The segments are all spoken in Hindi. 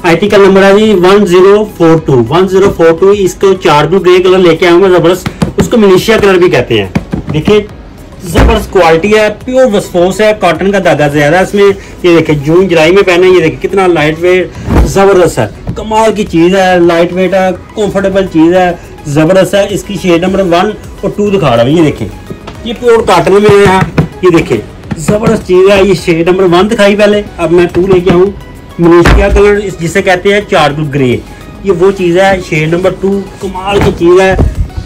आर्टिकल नंबर है जी 1042 इसको चारकोल ग्रे कलर लेके आऊंगा जबरदस्त, उसको मलेशिया कलर भी कहते हैं। देखिए जबरदस्त क्वालिटी है, प्योर वस्फोस है, कॉटन का धागा ज्यादा है इसमें। ये देखिए जून जुलाई में पहने, ये देखिए कितना लाइट वेट जबरदस्त है, कमाल की चीज है, लाइट वेट है, कंफर्टेबल चीज है, जबरदस्त है। इसकी शेड नंबर 1 और 2 दिखा रहा हूँ। ये देखिए ये प्योर कॉटन में है, ये देखिए जबरदस्त चीज है। ये शेड नंबर 1 दिखाई पहले, अब मैं 2 लेके आऊँ। मलेशिया कलर जिसे कहते हैं चारकोल ग्रे, ये वो चीज है। शेड नंबर 2 कमाल की चीज है,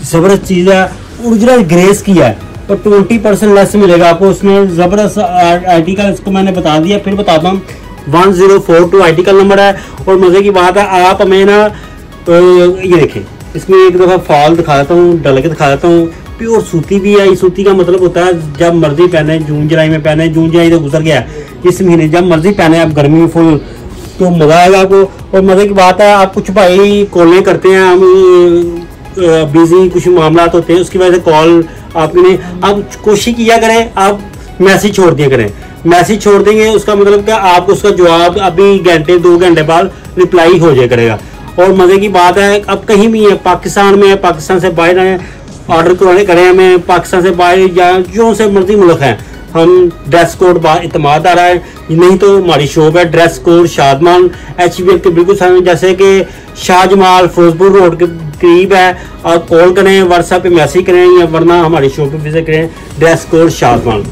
जबरदस्त चीज है, ओरिजिनल ग्रेस की है और 20% लेस मिलेगा आपको उसमें। जबरदस्त आर्टिकल, इसको मैंने बता दिया, फिर बताता हूँ। 1042 आर्टिकल नंबर है। और मजे की बात है, आप हमें ना ये देखिए इसमें एक दफा फॉल दिखा देता हूँ, डल के दिखा देता हूँ। प्योर सूती भी है। सूती का मतलब होता है जब मर्जी पहने, जून जुलाई में पहने, जून जुलाई तो गुजर गया, इस महीने जब मर्जी पहने आप, गर्मी में फुल तो मजा आएगा आपको। और मजे की बात है, आप कुछ भाई कॉलें करते हैं, हम बिजी कुछ मामला होते हैं, उसकी वजह से कॉल आपने, आप कोशिश किया करें, आप मैसेज छोड़ दिया करें। मैसेज छोड़ देंगे उसका मतलब क्या, आपको उसका जवाब अभी घंटे 2 घंटे बाद रिप्लाई हो जाया करेगा। और मजे की बात है, अब कहीं भी है, पाकिस्तान में है, पाकिस्तान से बाहर है, ऑर्डर करवाने करें हमें, पाकिस्तान से बाहर या जो से मर्जी मुल्क है, हम ड्रेस कोड इतमाद आ रहा है। नहीं तो हमारी शॉप है ड्रेस कोड शादमान HBL के बिल्कुल सामने, जैसे कि शाहजमाल फिरोजपुर रोड के करीब है। और कॉल करें, व्हाट्सएप पे मैसेज करें, या वरना हमारी शॉप पे विजिट करें, ड्रेस कोड शादमान।